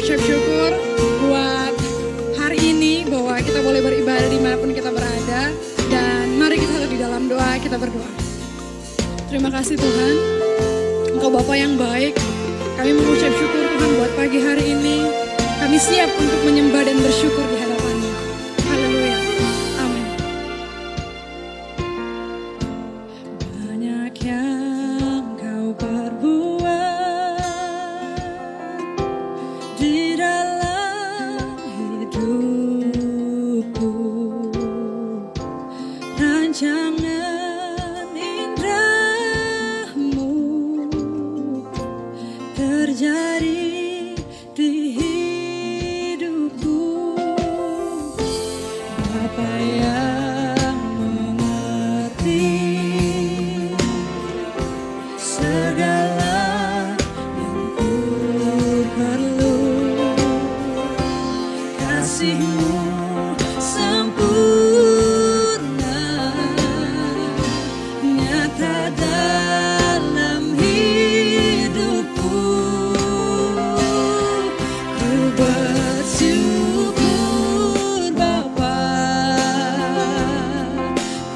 mengucap syukur buat hari ini bahwa kita boleh beribadah dimanapun kita berada. Dan mari kita di dalam doa, kita berdoa. Terima kasih Tuhan, Engkau Bapa yang baik. Kami mengucap syukur Tuhan buat pagi hari ini. Kami siap untuk menyembah dan bersyukur di hadapan-Mu. Haleluya. Amin. Banyak yang Kau perbuat di dalam hidupku. Rancangan indahmu terjadi di hidupku. Bapa yang mengerti segala yang ku perlu, kasih-Mu sempurna nyata dalam hidupku. Ku bersyukur Bapa,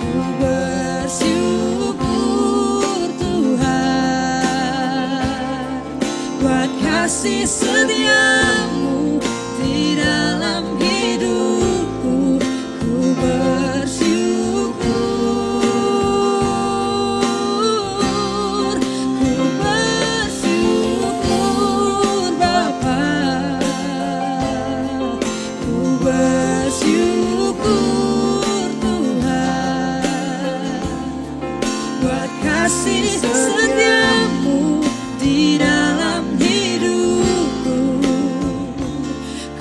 ku bersyukur Tuhan buat kasih setia-Mu di dalam hidupku. Ku bersyukur, ku bersyukur Bapa, ku bersyukur Tuhan buat kasih setia-Mu di dalam hidupku.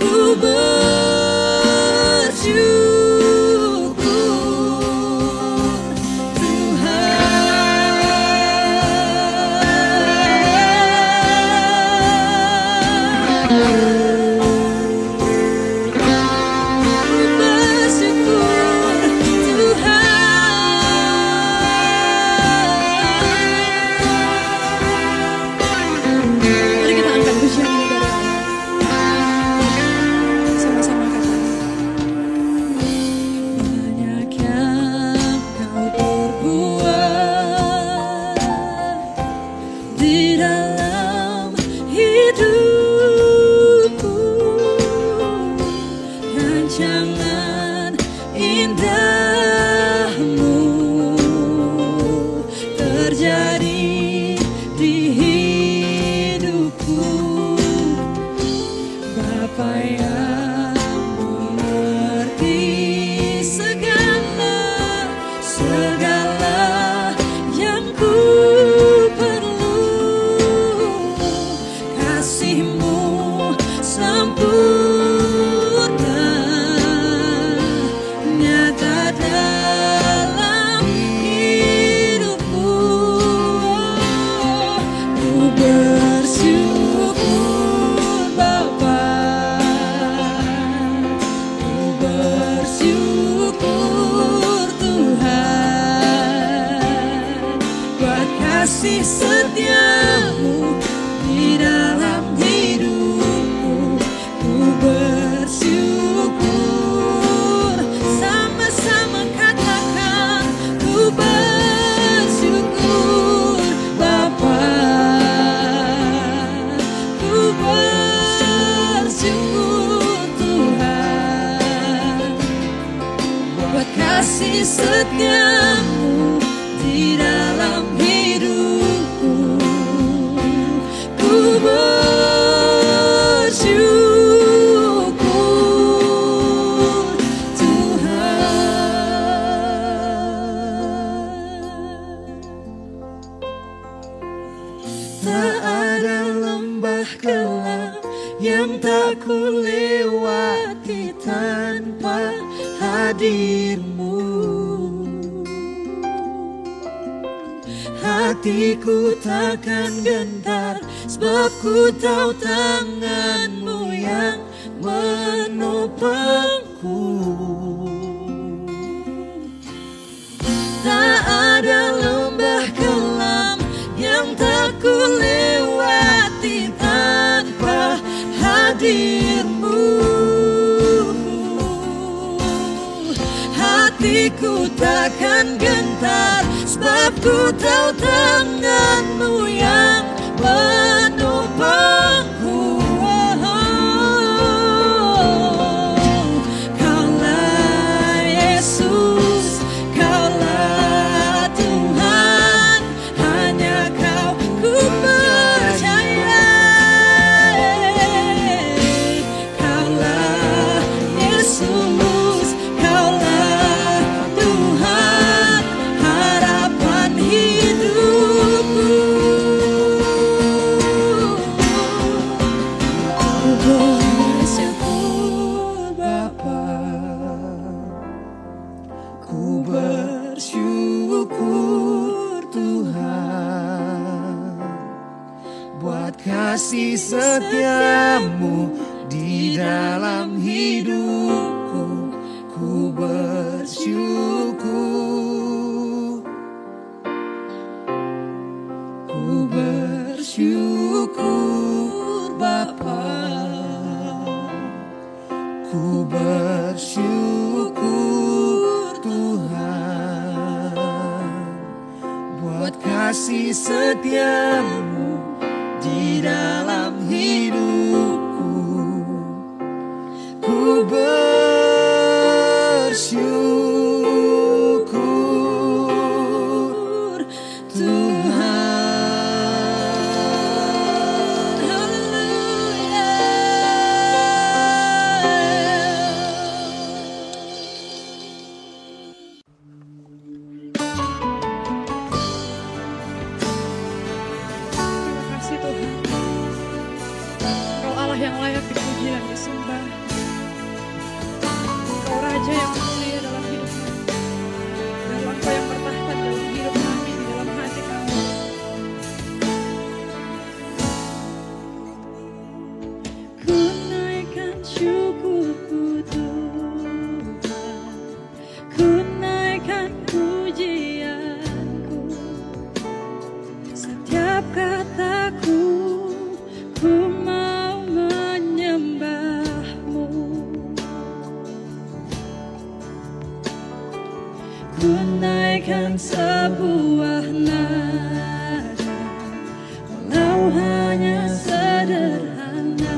Ku bersyukur Tuhan. Mari kita angkat pujian ini dari Allah. Sama-sama katakan. Banyak yang Kau perbuat di dalam hidupku. Rancangan indahmu terjadi di hidupku. Bapa yang mengerti segala yang ku perlu, kasih-Mu sempurna nyata dalam hidupku. Ku bersyukur Bapa, ku bersyukur Tuhan buat kasih setia-Mu di dalam hidupku. Ku bersyukur, sama-sama katakan, ku bersyukur Bapa, ku bersyukur Tuhan buat kasih setia-Mu di dalam hidupku. Ku bersyukur Tuhan. Tak ada lembah kelam yang tak ku lewati tanpa hadir-Mu. Hatiku takkan gentar, sebab ku tahu tangan-Mu yang menopangku. Tak ada lembah kelam yang tak ku lewati tanpa hadir hadirmu. Hatiku takkan gentar, sebab ku tahu tanganmu yang menopangku. Kaulah Yesus, Kaulah Tuhan, hanya Kau ku percaya. Kaulah Yesus, Kaulah Tuhan, harapan hidupku. Ku bersyukur Bapa, ku bersyukur Tuhan, buat kasih setiamu di dalam hidupku. Ku bersyukur, ku bersyukur Bapa, ku bersyukur Tuhan, buat kasih setiamu di dalam hidupku. Ku bersyukur Tuhan. Haleluya. Terima kasih Tuhan. Engkau Allah yang layak dipuji dan disembah. Engkau Raja yang mulia dalam hidup kami. Dan Engkau yang bertahta dalam hidup kami, di dalam hati kami. Ku naikkan syukurku Tuhan, ku naikkan pujianku. Setiap kataku, ku mau menyembahmu. Ku naikkan sebuah nada, walau hanya sederhana,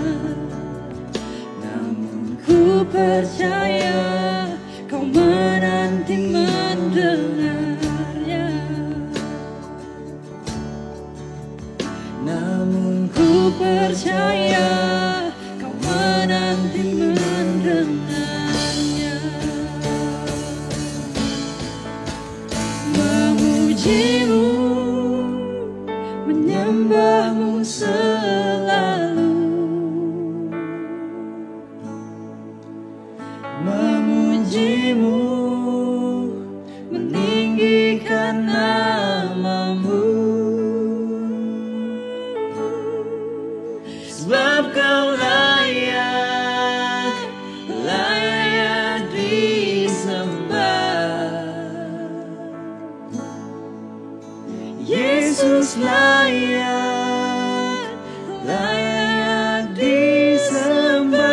namun ku percaya Kau menanti mendengarnya. Namun ku percaya Kau menanti mendengarnya. Memujimu, menyembahmu selalu. Memujimu, meninggikan namamu. Sebab Kau layak, layak disembah. Yesus layak, layak disembah.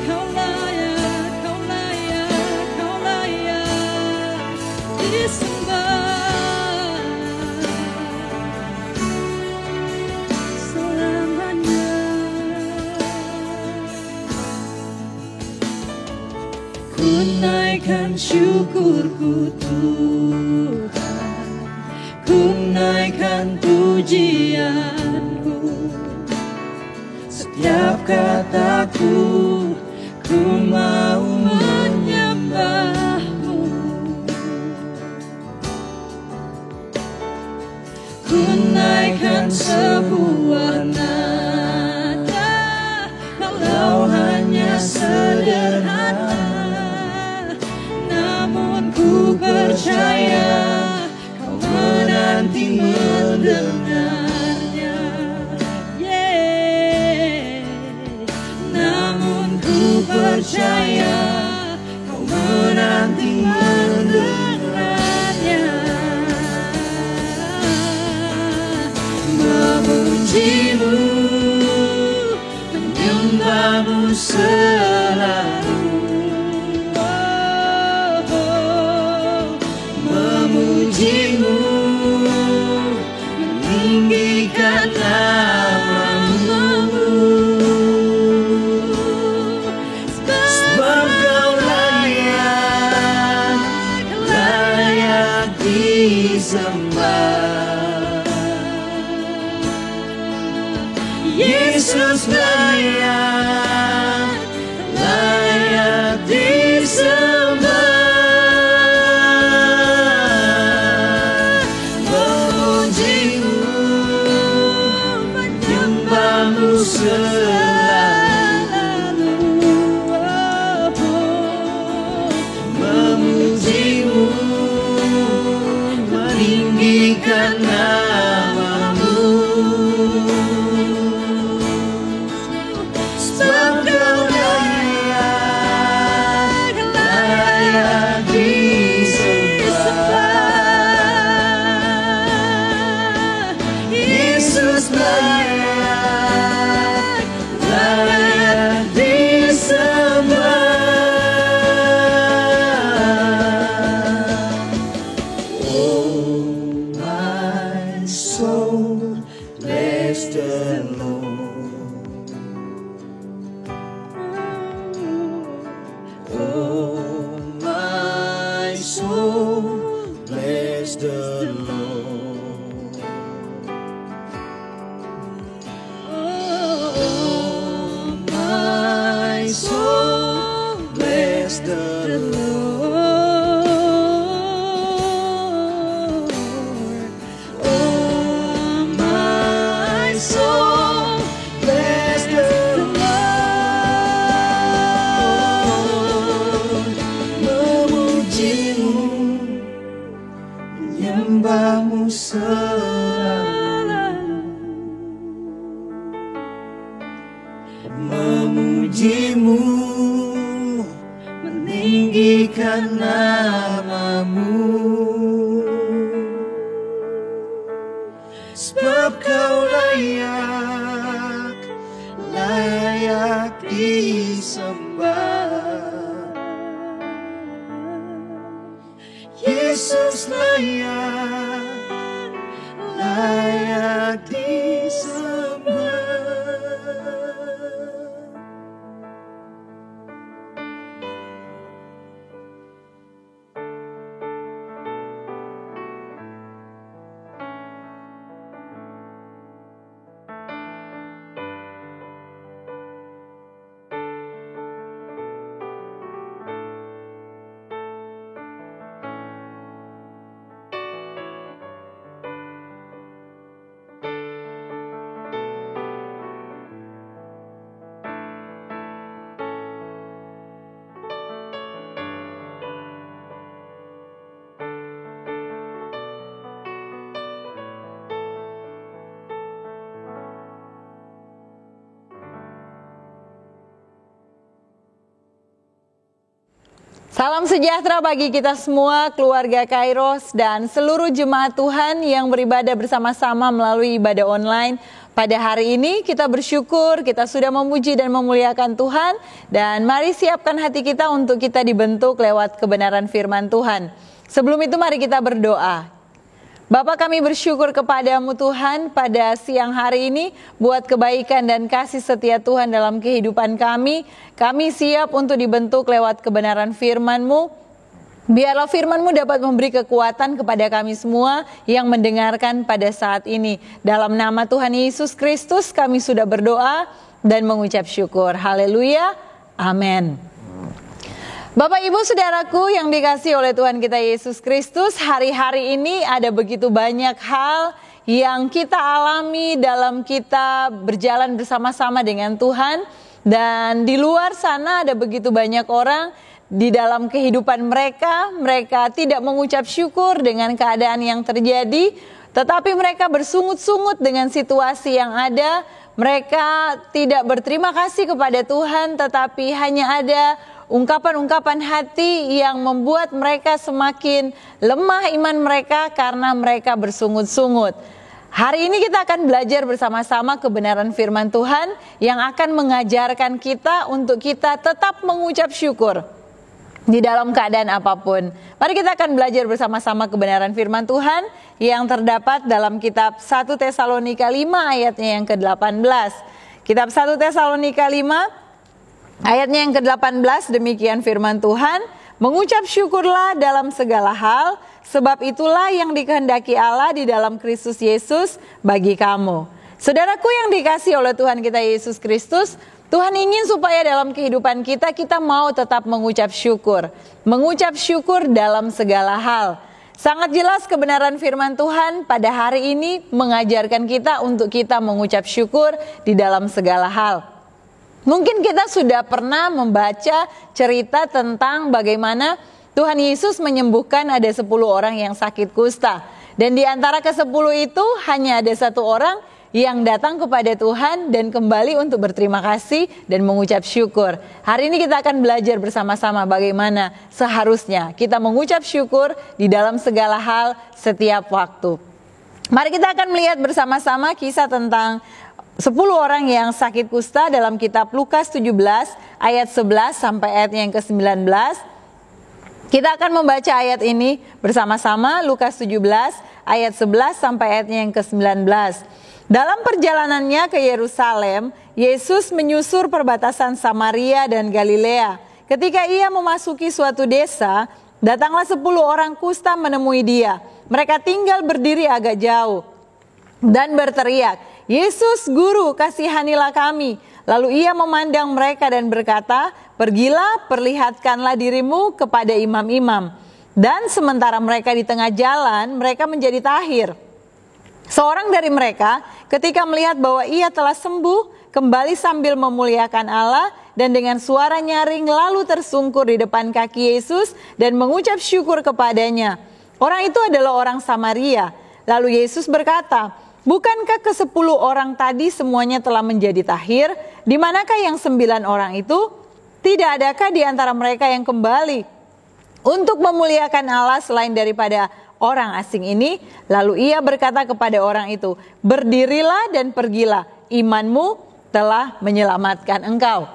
Kau layak, Kau layak, Kau layak disembah selamanya. Ku naikkan syukurku Tuhan, ku naikkan pujianku. Setiap kataku, ku mau menyembahmu. Ku naikkan sebuah nada, walau hanya sederhana, namun ku percaya Kau menanti mendengarnya. Namun ku percaya Kau menanti mendengarnya. disembah. Yesus layak, layak disembah. Memuji-Mu, menyembah-Mu selalu. Memuji-Mu, meninggikan nama-Mu. Sebab Kau layak, layak disembah. Yesus layak, layak disembah. Oh, my soul, bless the Lord. Oh, my soul, bless the Lord. Oh, my soul, bless the Lord. Oh, my soul, bless the Lord. Memuji-Mu, menyembah-Mu selalu. Memuji-Mu, meninggikan nama-Mu. Sebab Kau layak, layak disembah. Yesus layak, layak disembah. Salam sejahtera bagi kita semua, keluarga Kairos dan seluruh jemaat Tuhan yang beribadah bersama-sama melalui ibadah online. Pada hari ini kita bersyukur, kita sudah memuji dan memuliakan Tuhan. Dan mari siapkan hati kita untuk kita dibentuk lewat kebenaran firman Tuhan. Sebelum itu mari kita berdoa. Bapa, kami bersyukur kepadamu Tuhan pada siang hari ini buat kebaikan dan kasih setia Tuhan dalam kehidupan kami. Kami siap untuk dibentuk lewat kebenaran firman-Mu. Biarlah firman-Mu dapat memberi kekuatan kepada kami semua yang mendengarkan pada saat ini. Dalam nama Tuhan Yesus Kristus kami sudah berdoa dan mengucap syukur. Haleluya. Amin. Bapak, Ibu, Saudaraku yang dikasihi oleh Tuhan kita Yesus Kristus, hari-hari ini ada begitu banyak hal yang kita alami dalam kita berjalan bersama-sama dengan Tuhan. Dan di luar sana ada begitu banyak orang di dalam kehidupan mereka tidak mengucap syukur dengan keadaan yang terjadi, tetapi mereka bersungut-sungut dengan situasi yang ada. Mereka tidak berterima kasih kepada Tuhan, tetapi hanya ada ungkapan-ungkapan hati yang membuat mereka semakin lemah iman mereka karena mereka bersungut-sungut. Hari ini kita akan belajar bersama-sama kebenaran firman Tuhan yang akan mengajarkan kita untuk kita tetap mengucap syukur di dalam keadaan apapun. Mari kita akan belajar bersama-sama kebenaran firman Tuhan yang terdapat dalam kitab 1 Tesalonika 5 ayatnya yang ke-18. Kitab 1 Tesalonika 5 ayatnya yang ke-18, demikian firman Tuhan, mengucap syukurlah dalam segala hal, sebab itulah yang dikehendaki Allah di dalam Kristus Yesus bagi kamu. Saudaraku yang dikasihi oleh Tuhan kita Yesus Kristus, Tuhan ingin supaya dalam kehidupan kita mau tetap mengucap syukur. Mengucap syukur dalam segala hal. Sangat jelas kebenaran firman Tuhan pada hari ini mengajarkan kita untuk kita mengucap syukur di dalam segala hal. Mungkin kita sudah pernah membaca cerita tentang bagaimana Tuhan Yesus menyembuhkan ada 10 orang yang sakit kusta. Dan di antara ke-10 itu hanya ada 1 orang yang datang kepada Tuhan dan kembali untuk berterima kasih dan mengucap syukur. Hari ini kita akan belajar bersama-sama bagaimana seharusnya kita mengucap syukur di dalam segala hal setiap waktu. Mari kita akan melihat bersama-sama kisah tentang 10 orang yang sakit kusta dalam kitab Lukas 17 ayat 11 sampai ayatnya yang ke-19. Kita akan membaca ayat ini bersama-sama, Lukas 17 ayat 11 sampai ayatnya yang ke-19. Dalam perjalanannya ke Yerusalem, Yesus menyusur perbatasan Samaria dan Galilea. Ketika ia memasuki suatu desa, datanglah 10 orang kusta menemui dia. Mereka tinggal berdiri agak jauh dan berteriak, "Yesus, Guru, kasihanilah kami." Lalu ia memandang mereka dan berkata, "Pergilah, perlihatkanlah dirimu kepada imam-imam." Dan sementara mereka di tengah jalan, mereka menjadi tahir. Seorang dari mereka ketika melihat bahwa ia telah sembuh, kembali sambil memuliakan Allah dan dengan suara nyaring lalu tersungkur di depan kaki Yesus dan mengucap syukur kepadanya. Orang itu adalah orang Samaria. Lalu Yesus berkata, "Bukankah ke-10 orang tadi semuanya telah menjadi tahir? Di manakah yang 9 orang itu? Tidak adakah di antara mereka yang kembali untuk memuliakan Allah selain daripada orang asing ini?" Lalu ia berkata kepada orang itu, "Berdirilah dan pergilah, imanmu telah menyelamatkan engkau."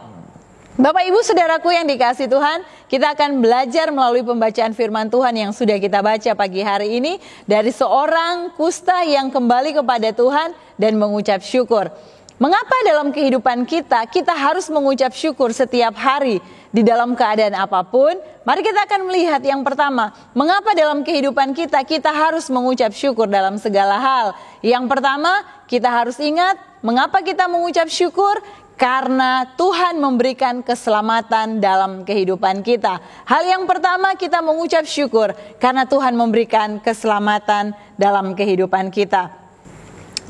Bapak Ibu Saudaraku yang dikasihi Tuhan, kita akan belajar melalui pembacaan firman Tuhan yang sudah kita baca pagi hari ini dari seorang kusta yang kembali kepada Tuhan dan mengucap syukur. Mengapa dalam kehidupan kita harus mengucap syukur setiap hari di dalam keadaan apapun? Mari kita akan melihat yang pertama, mengapa dalam kehidupan kita harus mengucap syukur dalam segala hal. Yang pertama, kita harus ingat mengapa kita mengucap syukur. Karena Tuhan memberikan keselamatan dalam kehidupan kita. Hal yang pertama kita mengucap syukur karena Tuhan memberikan keselamatan dalam kehidupan kita.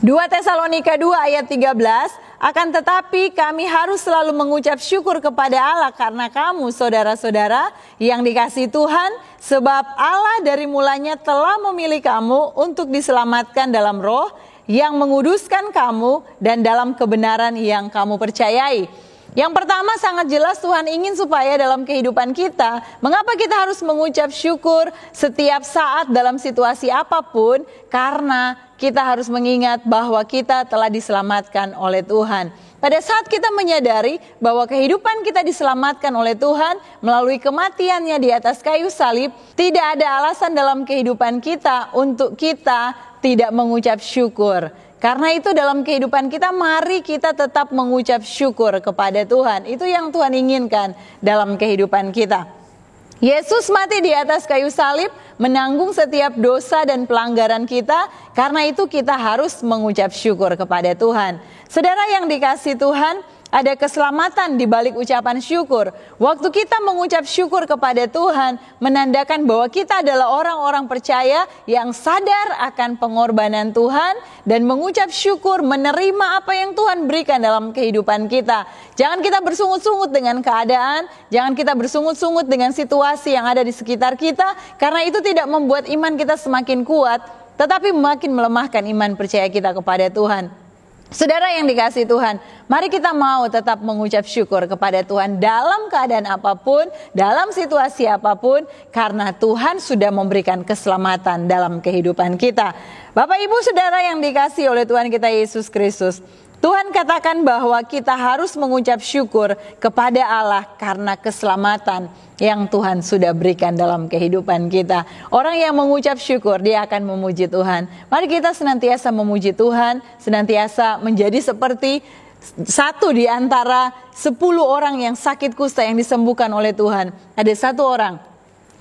2 Tesalonika 2 ayat 13, akan tetapi kami harus selalu mengucap syukur kepada Allah karena kamu saudara-saudara yang dikasihi Tuhan, sebab Allah dari mulanya telah memilih kamu untuk diselamatkan dalam roh yang menguduskan kamu dan dalam kebenaran yang kamu percayai. Yang pertama sangat jelas Tuhan ingin supaya dalam kehidupan kita, mengapa kita harus mengucap syukur setiap saat dalam situasi apapun? Karena kita harus mengingat bahwa kita telah diselamatkan oleh Tuhan. Pada saat kita menyadari bahwa kehidupan kita diselamatkan oleh Tuhan melalui kematiannya di atas kayu salib, tidak ada alasan dalam kehidupan kita untuk kita tidak mengucap syukur. Karena itu dalam kehidupan kita mari kita tetap mengucap syukur kepada Tuhan. Itu yang Tuhan inginkan dalam kehidupan kita. Yesus mati di atas kayu salib menanggung setiap dosa dan pelanggaran kita. Karena itu kita harus mengucap syukur kepada Tuhan. Saudara yang dikasihi Tuhan, ada keselamatan di balik ucapan syukur. Waktu kita mengucap syukur kepada Tuhan, menandakan bahwa kita adalah orang-orang percaya yang sadar akan pengorbanan Tuhan dan mengucap syukur menerima apa yang Tuhan berikan dalam kehidupan kita. Jangan kita bersungut-sungut dengan keadaan, jangan kita bersungut-sungut dengan situasi yang ada di sekitar kita, karena itu tidak membuat iman kita semakin kuat, tetapi makin melemahkan iman percaya kita kepada Tuhan. Saudara yang dikasihi Tuhan, mari kita mau tetap mengucap syukur kepada Tuhan dalam keadaan apapun, dalam situasi apapun, karena Tuhan sudah memberikan keselamatan dalam kehidupan kita. Bapak Ibu Saudara yang dikasihi oleh Tuhan kita Yesus Kristus, Tuhan katakan bahwa kita harus mengucap syukur kepada Allah karena keselamatan yang Tuhan sudah berikan dalam kehidupan kita. Orang yang mengucap syukur, dia akan memuji Tuhan. Mari kita senantiasa memuji Tuhan, senantiasa menjadi seperti satu di antara 10 orang yang sakit kusta yang disembuhkan oleh Tuhan. Ada satu orang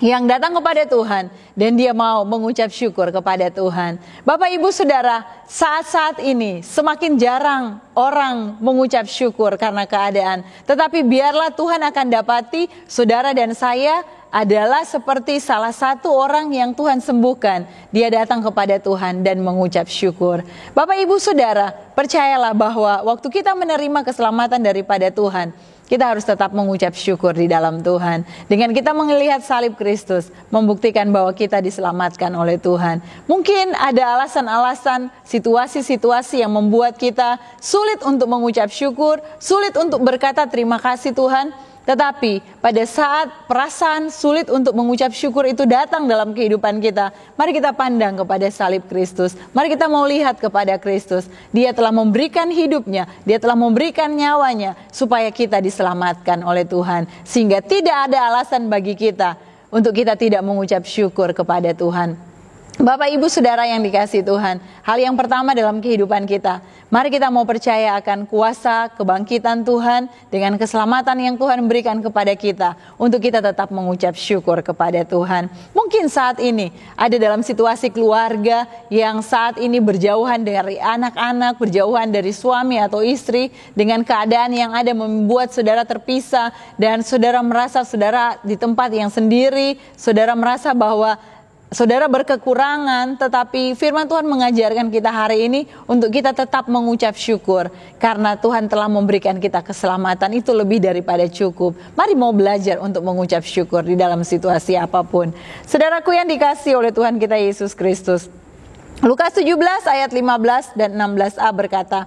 yang datang kepada Tuhan dan dia mau mengucap syukur kepada Tuhan. Bapak Ibu Saudara, saat-saat ini semakin jarang orang mengucap syukur karena keadaan. Tetapi biarlah Tuhan akan dapati saudara dan saya adalah seperti salah satu orang yang Tuhan sembuhkan. Dia datang kepada Tuhan dan mengucap syukur. Bapak Ibu Saudara, percayalah bahwa waktu kita menerima keselamatan daripada Tuhan, kita harus tetap mengucap syukur di dalam Tuhan. Dengan kita melihat salib Kristus, membuktikan bahwa kita diselamatkan oleh Tuhan. Mungkin ada alasan-alasan, situasi-situasi yang membuat kita sulit untuk mengucap syukur, sulit untuk berkata terima kasih Tuhan. Tetapi pada saat perasaan sulit untuk mengucap syukur itu datang dalam kehidupan kita, mari kita pandang kepada salib Kristus. Mari kita mau lihat kepada Kristus. Dia telah memberikan hidupnya, dia telah memberikan nyawanya supaya kita diselamatkan oleh Tuhan. Sehingga tidak ada alasan bagi kita untuk kita tidak mengucap syukur kepada Tuhan. Bapak Ibu Saudara yang dikasihi Tuhan, hal yang pertama dalam kehidupan kita, mari kita mau percaya akan kuasa kebangkitan Tuhan dengan keselamatan yang Tuhan berikan kepada kita untuk kita tetap mengucap syukur kepada Tuhan. Mungkin saat ini ada dalam situasi keluarga yang saat ini berjauhan dari anak-anak, berjauhan dari suami atau istri, dengan keadaan yang ada membuat saudara terpisah dan saudara merasa saudara di tempat yang sendiri, saudara merasa bahwa saudara berkekurangan, tetapi firman Tuhan mengajarkan kita hari ini untuk kita tetap mengucap syukur. Karena Tuhan telah memberikan kita keselamatan, itu lebih daripada cukup. Mari mau belajar untuk mengucap syukur di dalam situasi apapun. Saudaraku yang dikasihi oleh Tuhan kita Yesus Kristus. Lukas 17 ayat 15 dan 16a berkata,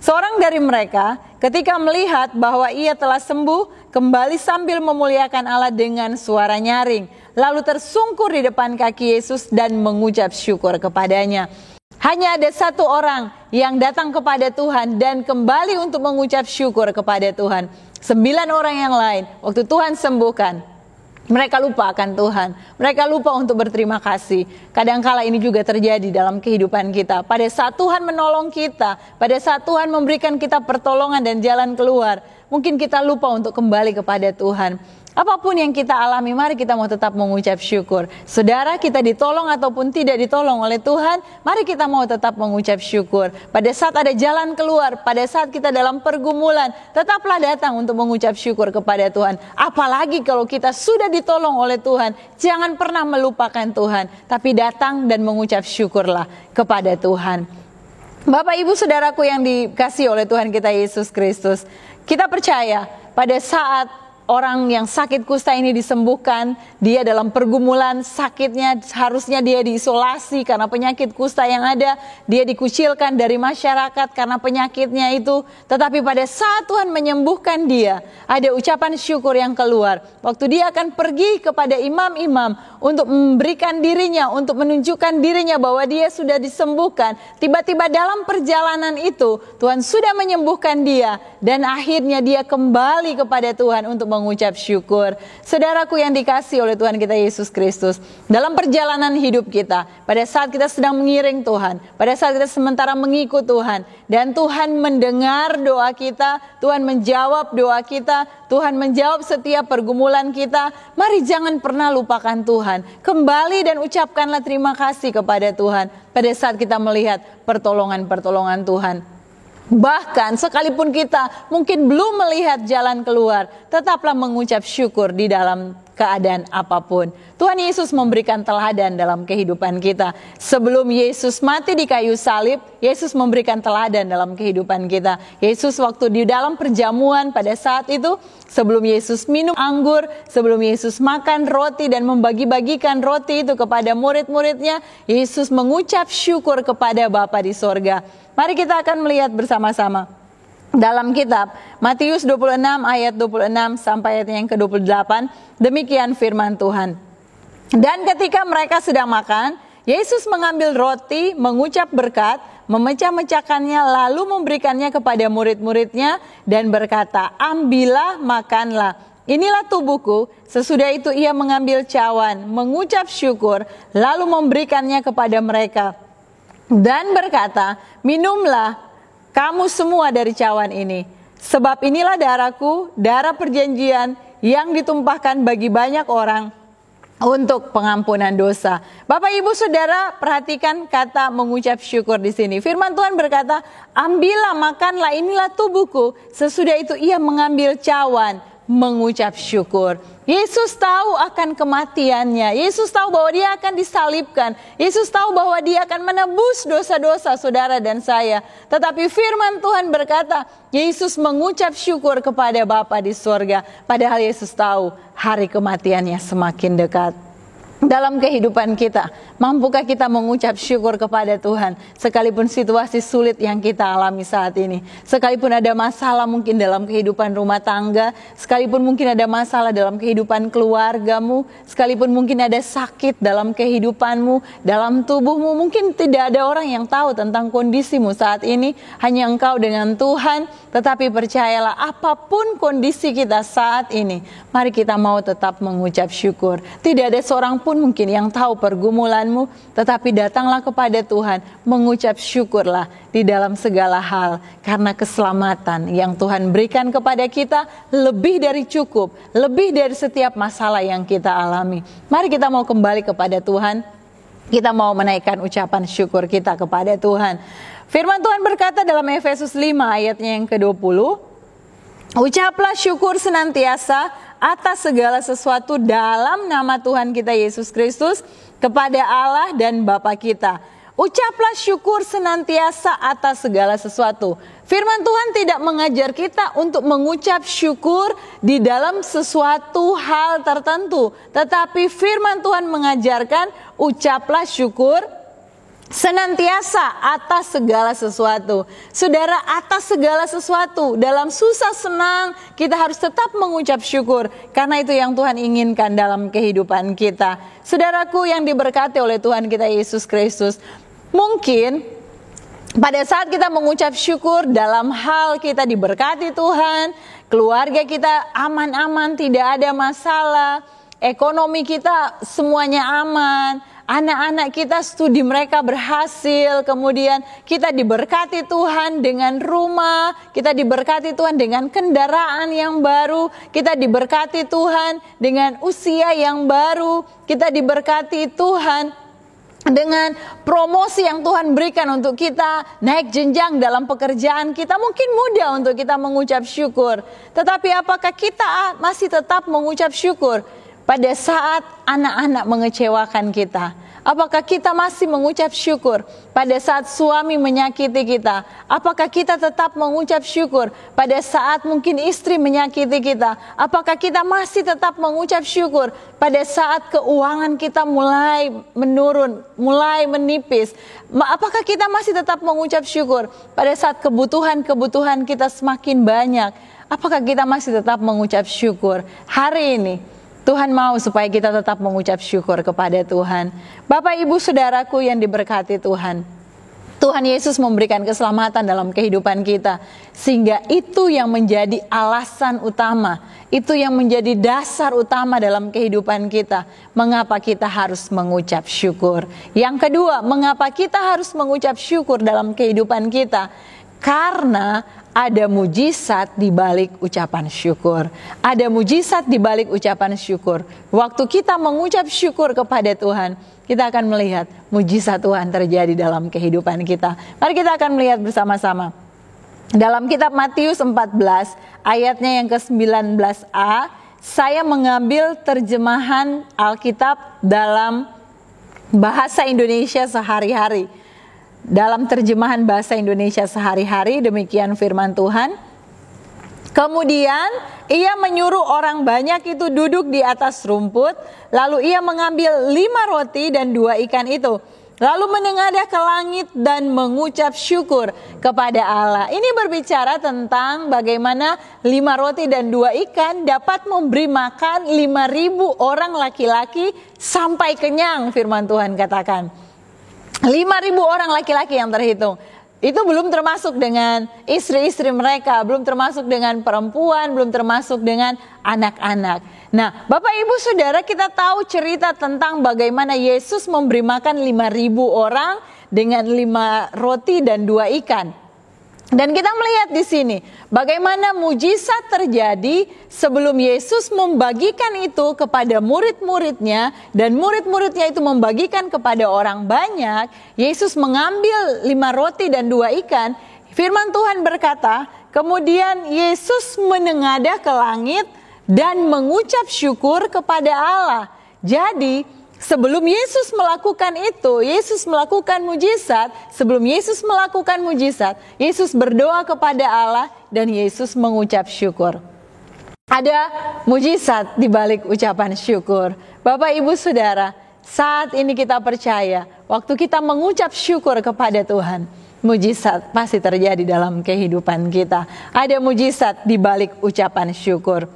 seorang dari mereka ketika melihat bahwa ia telah sembuh, kembali sambil memuliakan Allah dengan suara nyaring, lalu tersungkur di depan kaki Yesus dan mengucap syukur kepadanya. Hanya ada satu orang yang datang kepada Tuhan dan kembali untuk mengucap syukur kepada Tuhan. 9 orang yang lain waktu Tuhan sembuhkan, mereka lupa akan Tuhan. Mereka lupa untuk berterima kasih. Kadangkala ini juga terjadi dalam kehidupan kita. Pada saat Tuhan menolong kita, pada saat Tuhan memberikan kita pertolongan dan jalan keluar, mungkin kita lupa untuk kembali kepada Tuhan. Apapun yang kita alami, mari kita mau tetap mengucap syukur. Saudara, kita ditolong ataupun tidak ditolong oleh Tuhan, mari kita mau tetap mengucap syukur. Pada saat ada jalan keluar, pada saat kita dalam pergumulan, tetaplah datang untuk mengucap syukur kepada Tuhan. Apalagi kalau kita sudah ditolong oleh Tuhan, jangan pernah melupakan Tuhan, tapi datang dan mengucap syukurlah kepada Tuhan. Bapak Ibu Saudaraku yang dikasihi oleh Tuhan kita Yesus Kristus, kita percaya pada saat orang yang sakit kusta ini disembuhkan, dia dalam pergumulan sakitnya, harusnya dia diisolasi karena penyakit kusta yang ada, dia dikucilkan dari masyarakat karena penyakitnya itu. Tetapi pada saat Tuhan menyembuhkan dia, ada ucapan syukur yang keluar. Waktu dia akan pergi kepada imam-imam untuk memberikan dirinya, untuk menunjukkan dirinya bahwa dia sudah disembuhkan, tiba-tiba dalam perjalanan itu Tuhan sudah menyembuhkan dia, dan akhirnya dia kembali kepada Tuhan untuk mengucap syukur. Saudaraku yang dikasihi oleh Tuhan kita Yesus Kristus, dalam perjalanan hidup kita, pada saat kita sedang mengiring Tuhan, pada saat kita sementara mengikut Tuhan, dan Tuhan mendengar doa kita, Tuhan menjawab doa kita, Tuhan menjawab setiap pergumulan kita, mari jangan pernah lupakan Tuhan. Kembali dan ucapkanlah terima kasih kepada Tuhan pada saat kita melihat pertolongan-pertolongan Tuhan. Bahkan sekalipun kita mungkin belum melihat jalan keluar, tetaplah mengucap syukur di dalam keadaan apapun. Tuhan Yesus memberikan teladan dalam kehidupan kita. Sebelum Yesus mati di kayu salib, Yesus memberikan teladan dalam kehidupan kita. Yesus waktu di dalam perjamuan pada saat itu, sebelum Yesus minum anggur, sebelum Yesus makan roti dan membagi-bagikan roti itu kepada murid-muridnya, Yesus mengucap syukur kepada Bapa di sorga. Mari kita akan melihat bersama-sama dalam kitab Matius 26 ayat 26 sampai ayat yang ke-28, demikian firman Tuhan. Dan ketika mereka sedang makan, Yesus mengambil roti, mengucap berkat, memecah-mecahkannya, lalu memberikannya kepada murid-muridnya dan berkata, ambillah, makanlah. Inilah tubuhku. Sesudah itu ia mengambil cawan, mengucap syukur, lalu memberikannya kepada mereka. Dan berkata, minumlah kamu semua dari cawan ini. Sebab inilah darahku, darah perjanjian yang ditumpahkan bagi banyak orang untuk pengampunan dosa. Bapak Ibu Saudara, perhatikan kata mengucap syukur di sini. Firman Tuhan berkata, "Ambillah, makanlah, inilah tubuhku." Sesudah itu ia mengambil cawan, mengucap syukur. Yesus tahu akan kematiannya. Yesus tahu bahwa dia akan disalibkan. Yesus tahu bahwa dia akan menebus dosa-dosa saudara dan saya. Tetapi firman Tuhan berkata, Yesus mengucap syukur kepada Bapa di surga. Padahal Yesus tahu hari kematiannya semakin dekat. Dalam kehidupan kita, mampukah kita mengucap syukur kepada Tuhan sekalipun situasi sulit yang kita alami saat ini, sekalipun ada masalah mungkin dalam kehidupan rumah tangga, sekalipun mungkin ada masalah dalam kehidupan keluargamu, sekalipun mungkin ada sakit dalam kehidupanmu, dalam tubuhmu, mungkin tidak ada orang yang tahu tentang kondisimu saat ini, hanya engkau dengan Tuhan. Tetapi percayalah, apapun kondisi kita saat ini, mari kita mau tetap mengucap syukur. Tidak ada seorang pun mungkin yang tahu pergumulanmu, tetapi datanglah kepada Tuhan, mengucap syukurlah di dalam segala hal, karena keselamatan yang Tuhan berikan kepada kita lebih dari cukup, lebih dari setiap masalah yang kita alami. Mari kita mau kembali kepada Tuhan, kita mau menaikkan ucapan syukur kita kepada Tuhan. Firman Tuhan berkata dalam Efesus 5 ayatnya yang ke-20, "Ucaplah syukur senantiasa atas segala sesuatu dalam nama Tuhan kita Yesus Kristus kepada Allah dan Bapa kita." Ucaplah syukur senantiasa atas segala sesuatu. Firman Tuhan tidak mengajar kita untuk mengucap syukur di dalam sesuatu hal tertentu, tetapi firman Tuhan mengajarkan ucaplah syukur senantiasa atas segala sesuatu. Saudara, atas segala sesuatu, dalam susah senang kita harus tetap mengucap syukur, karena itu yang Tuhan inginkan dalam kehidupan kita. Saudaraku yang diberkati oleh Tuhan kita Yesus Kristus, mungkin pada saat kita mengucap syukur dalam hal kita diberkati Tuhan, keluarga kita aman-aman, tidak ada masalah, ekonomi kita semuanya aman, anak-anak kita studi mereka berhasil, kemudian kita diberkati Tuhan dengan rumah, kita diberkati Tuhan dengan kendaraan yang baru, kita diberkati Tuhan dengan usia yang baru, kita diberkati Tuhan dengan promosi yang Tuhan berikan untuk kita naik jenjang dalam pekerjaan kita. Mungkin mudah untuk kita mengucap syukur, tetapi apakah kita masih tetap mengucap syukur pada saat anak-anak mengecewakan kita? Apakah kita masih mengucap syukur pada saat suami menyakiti kita? Apakah kita tetap mengucap syukur pada saat mungkin istri menyakiti kita? Apakah kita masih tetap mengucap syukur pada saat keuangan kita mulai menurun, mulai menipis? Apakah kita masih tetap mengucap syukur pada saat kebutuhan-kebutuhan kita semakin banyak? Apakah kita masih tetap mengucap syukur? Hari ini Tuhan mau supaya kita tetap mengucap syukur kepada Tuhan. Bapak Ibu Saudaraku yang diberkati Tuhan, Tuhan Yesus memberikan keselamatan dalam kehidupan kita, sehingga itu yang menjadi alasan utama, itu yang menjadi dasar utama dalam kehidupan kita, mengapa kita harus mengucap syukur. Yang kedua, mengapa kita harus mengucap syukur dalam kehidupan kita? Karena ada mujizat di balik ucapan syukur. Ada mujizat di balik ucapan syukur. Waktu kita mengucap syukur kepada Tuhan, kita akan melihat mujizat Tuhan terjadi dalam kehidupan kita. Mari kita akan melihat bersama-sama. Dalam kitab Matius 14, ayatnya yang ke-19a, saya mengambil terjemahan Alkitab dalam bahasa Indonesia sehari-hari. Dalam terjemahan bahasa Indonesia sehari-hari, demikian firman Tuhan. Kemudian ia menyuruh orang banyak itu duduk di atas rumput, lalu ia mengambil 5 roti dan 2 ikan itu, lalu menengadah ke langit dan mengucap syukur kepada Allah. Ini berbicara tentang bagaimana 5 roti dan 2 ikan dapat memberi makan 5.000 orang laki-laki sampai kenyang, firman Tuhan katakan. 5.000 orang laki-laki yang terhitung. Itu belum termasuk dengan istri-istri mereka, belum termasuk dengan perempuan, belum termasuk dengan anak-anak. Nah, Bapak Ibu Saudara, kita tahu cerita tentang bagaimana Yesus memberi makan 5.000 orang dengan 5 roti dan 2 ikan. Dan kita melihat di sini bagaimana mujizat terjadi sebelum Yesus membagikan itu kepada murid-muridnya dan murid-muridnya itu membagikan kepada orang banyak. Yesus mengambil 5 roti dan 2 ikan. Firman Tuhan berkata, kemudian Yesus menengadah ke langit dan mengucap syukur kepada Allah. Jadi sebelum Yesus melakukan itu, Yesus melakukan mujizat. Sebelum Yesus melakukan mujizat, Yesus berdoa kepada Allah dan Yesus mengucap syukur. Ada mujizat di balik ucapan syukur. Bapak, Ibu, Saudara, saat ini kita percaya, waktu kita mengucap syukur kepada Tuhan, mujizat pasti terjadi dalam kehidupan kita. Ada mujizat di balik ucapan syukur.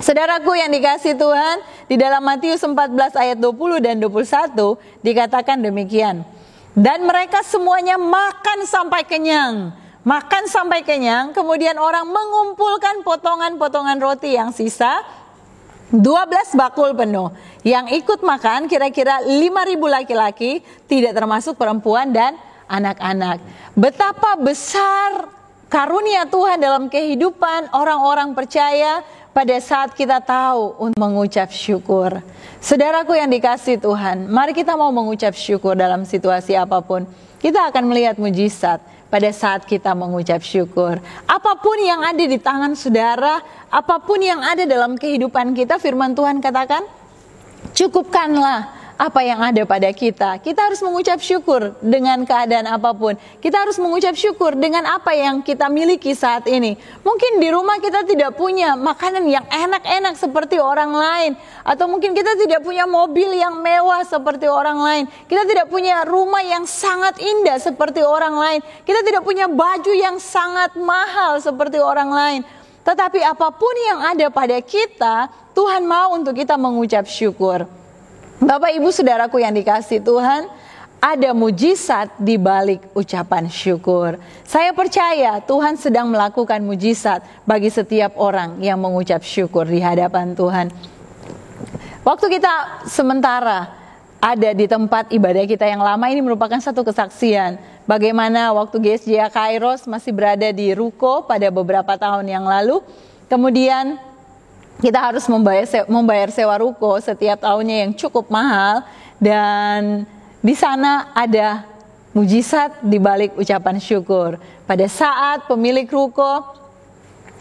Saudaraku yang dikasihi Tuhan, di dalam Matius 14 ayat 20 dan 21 dikatakan demikian. Dan mereka semuanya makan sampai kenyang. Makan sampai kenyang, kemudian orang mengumpulkan potongan-potongan roti yang sisa, 12 bakul penuh. Yang ikut makan kira-kira 5.000 laki-laki, tidak termasuk perempuan dan anak-anak. Betapa besar karunia Tuhan dalam kehidupan orang-orang percaya pada saat kita tahu untuk mengucap syukur. Saudaraku yang dikasihi Tuhan, mari kita mau mengucap syukur dalam situasi apapun. Kita akan melihat mujizat pada saat kita mengucap syukur. Apapun yang ada di tangan saudara, apapun yang ada dalam kehidupan kita, firman Tuhan katakan, cukupkanlah apa yang ada pada kita. Kita harus mengucap syukur dengan keadaan apapun. Kita harus mengucap syukur dengan apa yang kita miliki saat ini. Mungkin di rumah kita tidak punya makanan yang enak-enak seperti orang lain. Atau mungkin kita tidak punya mobil yang mewah seperti orang lain. Kita tidak punya rumah yang sangat indah seperti orang lain. Kita tidak punya baju yang sangat mahal seperti orang lain. Tetapi apapun yang ada pada kita, Tuhan mau untuk kita mengucap syukur. Bapak, Ibu, Saudaraku yang dikasihi Tuhan, ada mujizat di balik ucapan syukur. Saya percaya Tuhan sedang melakukan mujizat bagi setiap orang yang mengucap syukur di hadapan Tuhan. Waktu kita sementara ada di tempat ibadah kita yang lama, ini merupakan satu kesaksian. Bagaimana waktu GSJ Kairos masih berada di Ruko pada beberapa tahun yang lalu, kemudian kita harus membayar sewa ruko setiap tahunnya yang cukup mahal, dan di sana ada mujizat di balik ucapan syukur. Pada saat pemilik ruko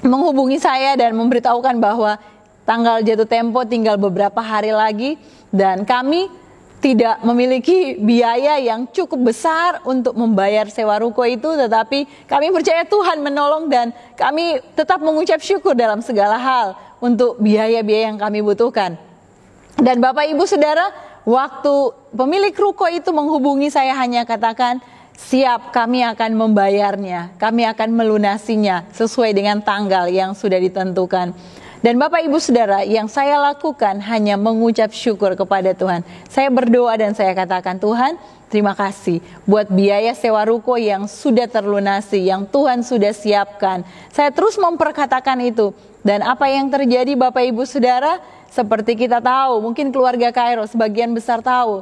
menghubungi saya dan memberitahukan bahwa tanggal jatuh tempo tinggal beberapa hari lagi dan kami tidak memiliki biaya yang cukup besar untuk membayar sewa ruko itu, tetapi kami percaya Tuhan menolong dan kami tetap mengucap syukur dalam segala hal untuk biaya-biaya yang kami butuhkan. Dan Bapak, Ibu, Saudara, waktu pemilik ruko itu menghubungi saya hanya katakan, siap, kami akan membayarnya, kami akan melunasinya sesuai dengan tanggal yang sudah ditentukan. Dan Bapak, Ibu, Saudara, yang saya lakukan hanya mengucap syukur kepada Tuhan. Saya berdoa dan saya katakan, Tuhan, terima kasih buat biaya sewa ruko yang sudah terlunasi, yang Tuhan sudah siapkan. Saya terus memperkatakan itu. Dan apa yang terjadi, Bapak, Ibu, Saudara, seperti kita tahu, mungkin keluarga Kairos sebagian besar tahu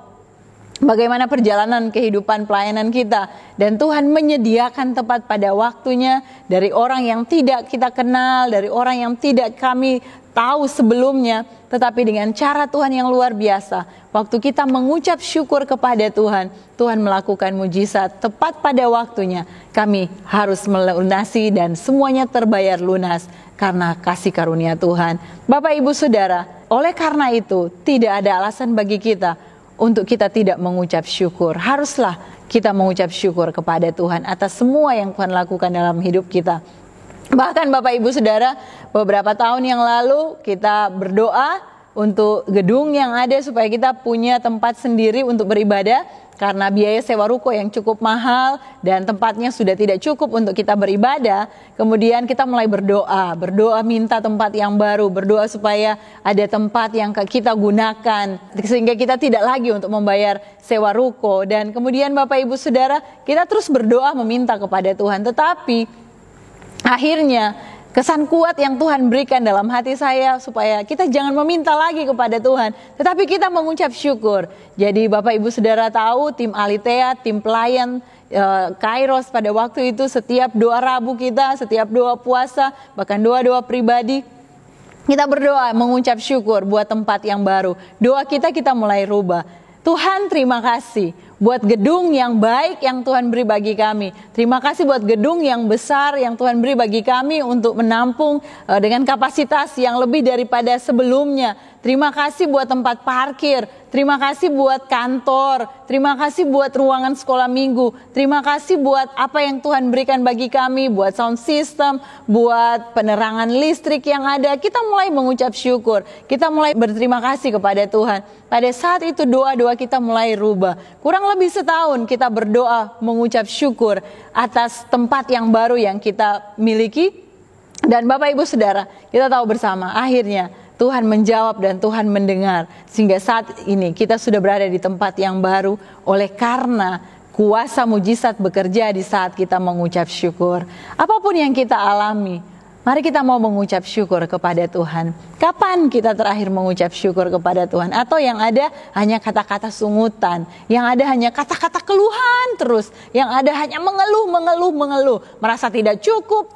bagaimana perjalanan kehidupan pelayanan kita. Dan Tuhan menyediakan tepat pada waktunya dari orang yang tidak kita kenal, dari orang yang tidak kami tahu sebelumnya. Tetapi dengan cara Tuhan yang luar biasa, waktu kita mengucap syukur kepada Tuhan, Tuhan melakukan mujizat tepat pada waktunya. Kami harus melunasi dan semuanya terbayar lunas karena kasih karunia Tuhan. Bapak, Ibu, Saudara, oleh karena itu tidak ada alasan bagi kita untuk kita tidak mengucap syukur. Haruslah kita mengucap syukur kepada Tuhan atas semua yang Tuhan lakukan dalam hidup kita. Bahkan Bapak, Ibu, Saudara, beberapa tahun yang lalu kita berdoa untuk gedung yang ada supaya kita punya tempat sendiri untuk beribadah. Karena biaya sewa ruko yang cukup mahal dan tempatnya sudah tidak cukup untuk kita beribadah. Kemudian kita mulai berdoa minta tempat yang baru, berdoa supaya ada tempat yang kita gunakan sehingga kita tidak lagi untuk membayar sewa ruko. Dan kemudian Bapak, Ibu, Saudara, kita terus berdoa meminta kepada Tuhan. Tetapi akhirnya kesan kuat yang Tuhan berikan dalam hati saya supaya kita jangan meminta lagi kepada Tuhan, tetapi kita mengucap syukur. Jadi Bapak, Ibu, Saudara tahu tim Alitea, tim pelayan Kairos pada waktu itu, setiap doa Rabu kita, setiap doa puasa, bahkan doa-doa pribadi, kita berdoa mengucap syukur buat tempat yang baru. Doa kita mulai rubah. Tuhan, terima kasih buat gedung yang baik yang Tuhan beri bagi kami. Terima kasih buat gedung yang besar yang Tuhan beri bagi kami untuk menampung dengan kapasitas yang lebih daripada sebelumnya. Terima kasih buat tempat parkir, terima kasih buat kantor, terima kasih buat ruangan sekolah minggu, terima kasih buat apa yang Tuhan berikan bagi kami, buat sound system, buat penerangan listrik yang ada. Kita mulai mengucap syukur, kita mulai berterima kasih kepada Tuhan. Pada saat itu doa-doa kita mulai rubah. Kurang lebih setahun kita berdoa mengucap syukur atas tempat yang baru yang kita miliki. Dan Bapak Ibu Saudara, kita tahu bersama akhirnya Tuhan menjawab dan Tuhan mendengar. Sehingga saat ini kita sudah berada di tempat yang baru oleh karena kuasa mujizat bekerja di saat kita mengucap syukur. Apapun yang kita alami, mari kita mau mengucap syukur kepada Tuhan. Kapan kita terakhir mengucap syukur kepada Tuhan? Atau yang ada hanya kata-kata sungutan, yang ada hanya kata-kata keluhan terus, yang ada hanya mengeluh, merasa tidak cukup,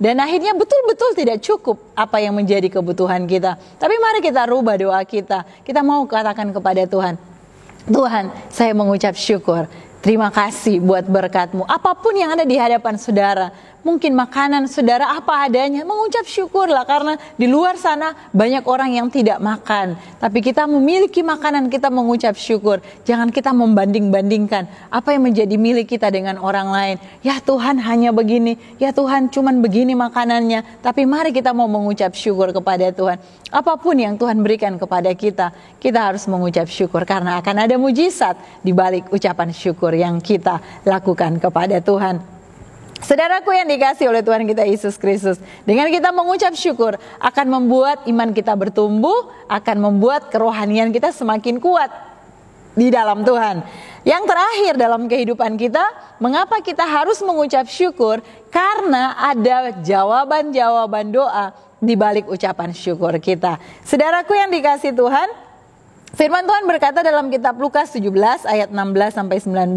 dan akhirnya betul-betul tidak cukup apa yang menjadi kebutuhan kita. Tapi mari kita rubah doa kita. Kita mau katakan kepada Tuhan, Tuhan, saya mengucap syukur. Terima kasih buat berkat-Mu. Apapun yang ada di hadapan saudara, mungkin makanan saudara apa adanya, mengucap syukurlah karena di luar sana banyak orang yang tidak makan. Tapi kita memiliki makanan, kita mengucap syukur. Jangan kita membanding-bandingkan apa yang menjadi milik kita dengan orang lain. Ya Tuhan hanya begini, ya Tuhan cuman begini makanannya. Tapi mari kita mau mengucap syukur kepada Tuhan. Apapun yang Tuhan berikan kepada kita, kita harus mengucap syukur karena akan ada mujizat di balik ucapan syukur yang kita lakukan kepada Tuhan. Saudaraku yang dikasihi oleh Tuhan kita Yesus Kristus, dengan kita mengucap syukur akan membuat iman kita bertumbuh, akan membuat kerohanian kita semakin kuat di dalam Tuhan. Yang terakhir dalam kehidupan kita, mengapa kita harus mengucap syukur? Karena ada jawaban-jawaban doa di balik ucapan syukur kita. Saudaraku yang dikasihi Tuhan, firman Tuhan berkata dalam kitab Lukas 17 ayat 16 sampai 19,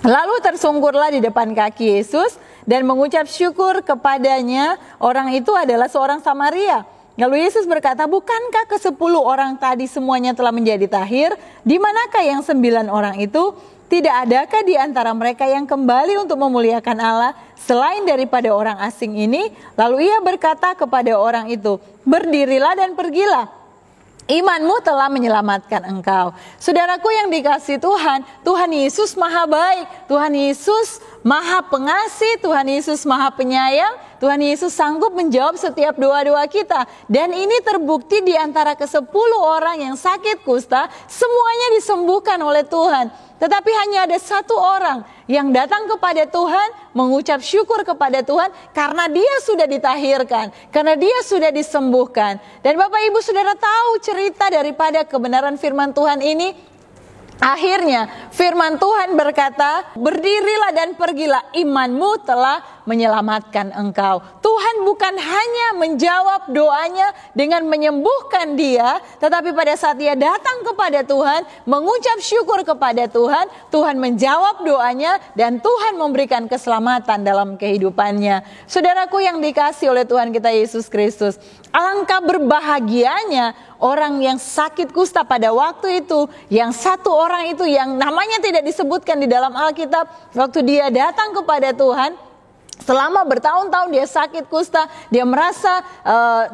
lalu tersungkurlah di depan kaki Yesus dan mengucap syukur kepadanya. Orang itu adalah seorang Samaria. Lalu Yesus berkata, bukankah ke-10 orang tadi semuanya telah menjadi tahir? Di manakah yang 9 orang itu? Tidak adakah di antara mereka yang kembali untuk memuliakan Allah selain daripada orang asing ini? Lalu ia berkata kepada orang itu, berdirilah dan pergilah. Imanmu telah menyelamatkan engkau. Saudaraku yang dikasihi Tuhan, Tuhan Yesus maha baik, Tuhan Yesus maha pengasih, Tuhan Yesus maha penyayang, Tuhan Yesus sanggup menjawab setiap doa-doa kita. Dan ini terbukti di antara ke-10 orang yang sakit kusta, semuanya disembuhkan oleh Tuhan. Tetapi hanya ada satu orang yang datang kepada Tuhan, mengucap syukur kepada Tuhan karena dia sudah ditahirkan, karena dia sudah disembuhkan. Dan Bapak Ibu Saudara tahu cerita daripada kebenaran firman Tuhan ini? Akhirnya firman Tuhan berkata, berdirilah dan pergilah, imanmu telah menyelamatkan engkau. Tuhan bukan hanya menjawab doanya dengan menyembuhkan dia, tetapi pada saat dia datang kepada Tuhan, mengucap syukur kepada Tuhan, Tuhan menjawab doanya dan Tuhan memberikan keselamatan dalam kehidupannya. Saudaraku yang dikasihi oleh Tuhan kita Yesus Kristus, alangkah berbahagianya orang yang sakit kusta pada waktu itu, yang satu orang itu yang namanya tidak disebutkan di dalam Alkitab, waktu dia datang kepada Tuhan, selama bertahun-tahun dia sakit kusta, dia merasa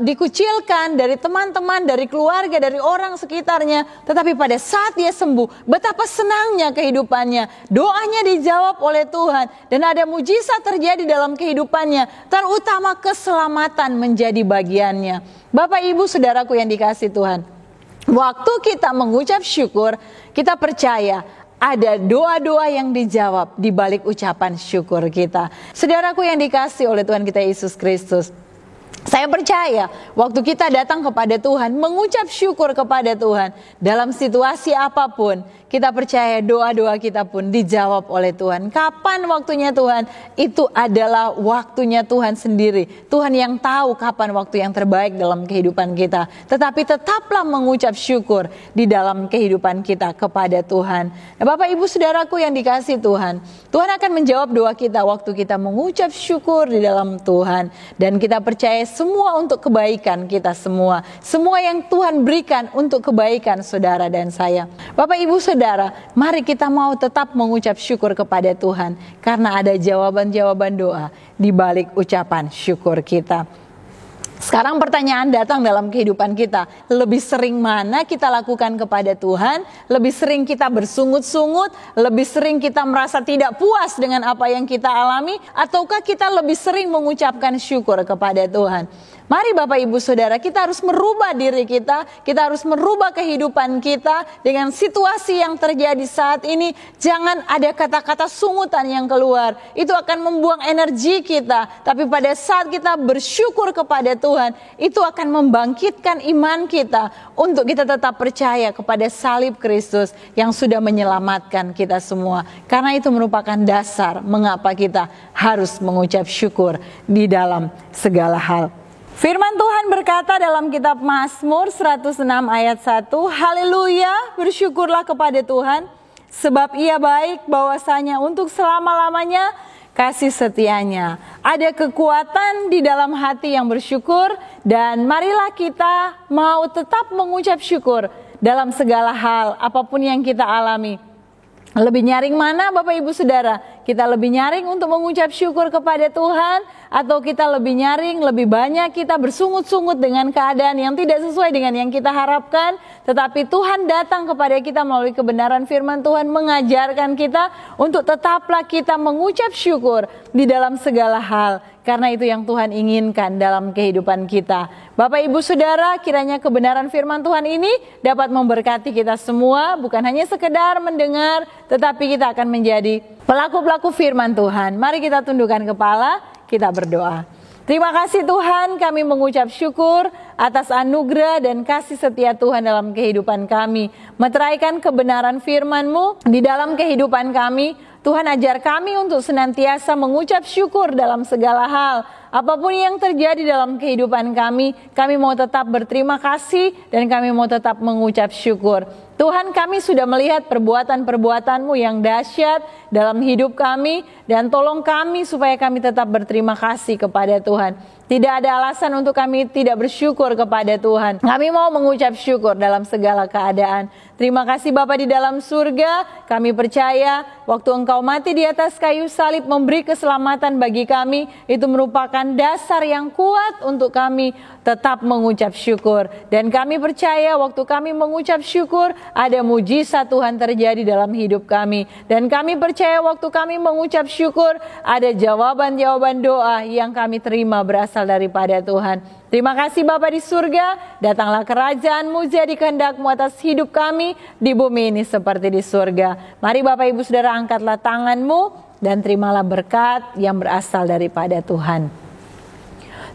dikucilkan dari teman-teman, dari keluarga, dari orang sekitarnya. Tetapi pada saat dia sembuh, betapa senangnya kehidupannya. Doanya dijawab oleh Tuhan dan ada mujizat terjadi dalam kehidupannya. Terutama keselamatan menjadi bagiannya. Bapak Ibu Saudaraku yang dikasihi Tuhan, waktu kita mengucap syukur, kita percaya ada doa-doa yang dijawab di balik ucapan syukur kita. Saudaraku yang dikasihi oleh Tuhan kita Yesus Kristus, Saya percaya waktu kita datang kepada Tuhan, mengucap syukur kepada Tuhan dalam situasi apapun, kita percaya doa-doa kita pun dijawab oleh Tuhan. Kapan waktunya Tuhan? Itu adalah waktunya Tuhan sendiri. Tuhan yang tahu kapan waktu yang terbaik dalam kehidupan kita. Tetapi tetaplah mengucap syukur di dalam kehidupan kita kepada Tuhan. Nah, Bapak Ibu Saudaraku yang dikasihi Tuhan, Tuhan akan menjawab doa kita waktu kita mengucap syukur di dalam Tuhan. Dan kita percaya semua untuk kebaikan kita semua. Semua yang Tuhan berikan untuk kebaikan saudara dan saya. Bapak Ibu Saudara, mari kita mau tetap mengucap syukur kepada Tuhan. Karena ada jawaban-jawaban doa di balik ucapan syukur kita. Sekarang pertanyaan datang dalam kehidupan kita. Lebih sering mana kita lakukan kepada Tuhan? Lebih sering kita bersungut-sungut? Lebih sering kita merasa tidak puas dengan apa yang kita alami? Ataukah kita lebih sering mengucapkan syukur kepada Tuhan? Mari Bapak Ibu Saudara, kita harus merubah diri kita harus merubah kehidupan kita dengan situasi yang terjadi saat ini. Jangan ada kata-kata sungutan yang keluar, itu akan membuang energi kita. Tapi pada saat kita bersyukur kepada Tuhan, itu akan membangkitkan iman kita untuk kita tetap percaya kepada salib Kristus yang sudah menyelamatkan kita semua. Karena itu merupakan dasar mengapa kita harus mengucap syukur di dalam segala hal. Firman Tuhan berkata dalam kitab Mazmur 106 ayat 1, Haleluya, bersyukurlah kepada Tuhan, sebab Ia baik, bahwasanya untuk selama-lamanya kasih setianya. Ada kekuatan di dalam hati yang bersyukur, dan marilah kita mau tetap mengucap syukur dalam segala hal, apapun yang kita alami. Lebih nyaring mana Bapak Ibu Saudara? Kita lebih nyaring untuk mengucap syukur kepada Tuhan, atau kita lebih nyaring, lebih banyak kita bersungut-sungut dengan keadaan yang tidak sesuai dengan yang kita harapkan. Tetapi Tuhan datang kepada kita melalui kebenaran firman Tuhan, mengajarkan kita untuk tetaplah kita mengucap syukur di dalam segala hal. Karena itu yang Tuhan inginkan dalam kehidupan kita. Bapak Ibu Saudara, kiranya kebenaran firman Tuhan ini dapat memberkati kita semua. Bukan hanya sekedar mendengar, tetapi kita akan menjadi pelaku-pelaku firman Tuhan. Mari kita tundukkan kepala, kita berdoa. Terima kasih Tuhan, kami mengucap syukur atas anugerah dan kasih setia Tuhan dalam kehidupan kami. Meteraikan kebenaran firman-Mu di dalam kehidupan kami. Tuhan ajar kami untuk senantiasa mengucap syukur dalam segala hal. Apapun yang terjadi dalam kehidupan kami mau tetap berterima kasih dan kami mau tetap mengucap syukur. Tuhan, kami sudah melihat perbuatan-perbuatan-Mu yang dahsyat dalam hidup kami, dan tolong kami supaya kami tetap berterima kasih kepada Tuhan. Tidak ada alasan untuk kami tidak bersyukur kepada Tuhan. Kami mau mengucap syukur dalam segala keadaan. Terima kasih Bapa di dalam surga. Kami percaya waktu Engkau mati di atas kayu salib memberi keselamatan bagi kami, itu merupakan dasar yang kuat untuk kami tetap mengucap syukur. Dan kami percaya waktu kami mengucap syukur, ada mujizat Tuhan terjadi dalam hidup kami. Dan kami percaya waktu kami mengucap syukur, ada jawaban-jawaban doa yang kami terima berasal daripada Tuhan. Terima kasih Bapa di surga, datanglah kerajaan-Mu, jadi kehendak-Mu atas hidup kami di bumi ini seperti di surga. Mari Bapak Ibu Saudara, angkatlah tangan-Mu dan terimalah berkat yang berasal daripada Tuhan.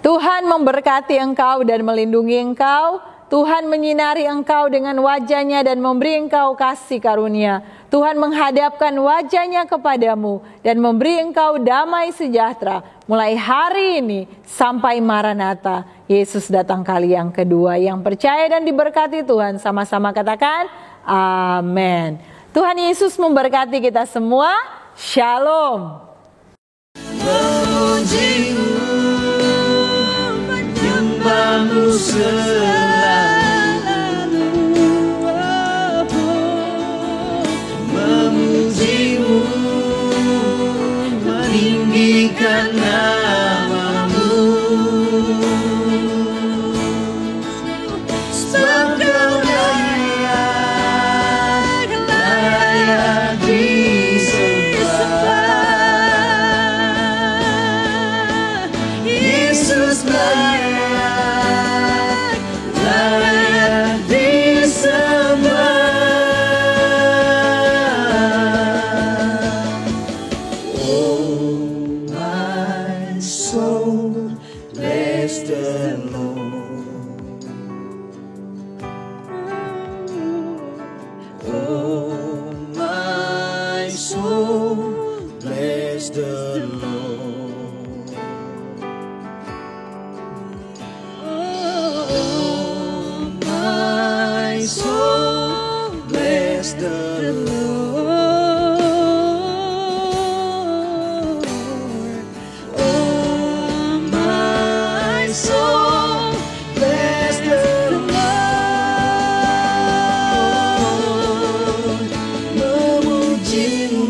Tuhan memberkati engkau dan melindungi engkau. Tuhan menyinari engkau dengan wajah-Nya dan memberi engkau kasih karunia. Tuhan menghadapkan wajah-Nya kepadamu dan memberi engkau damai sejahtera. Mulai hari ini sampai Maranatha, Yesus datang kali yang kedua. Yang percaya dan diberkati Tuhan, sama-sama katakan amin. Tuhan Yesus memberkati kita semua. Shalom. Memuji-Mu, menyembah-Mu selalu. Memuji-Mu, meninggikan nama-Mu. Sebab Kau layak disembah. Yesus layak My soul, bless the Lord. Memujimu,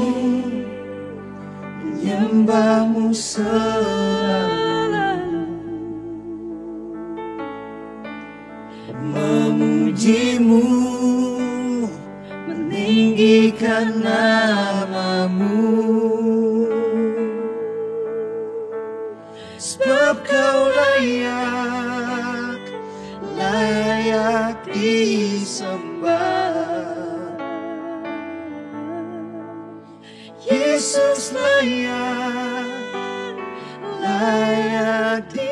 menyembahmu selalu. Memujimu, meninggikan namamu. Sebab kau layak, layak disembah. Yesus layak, layak disembah.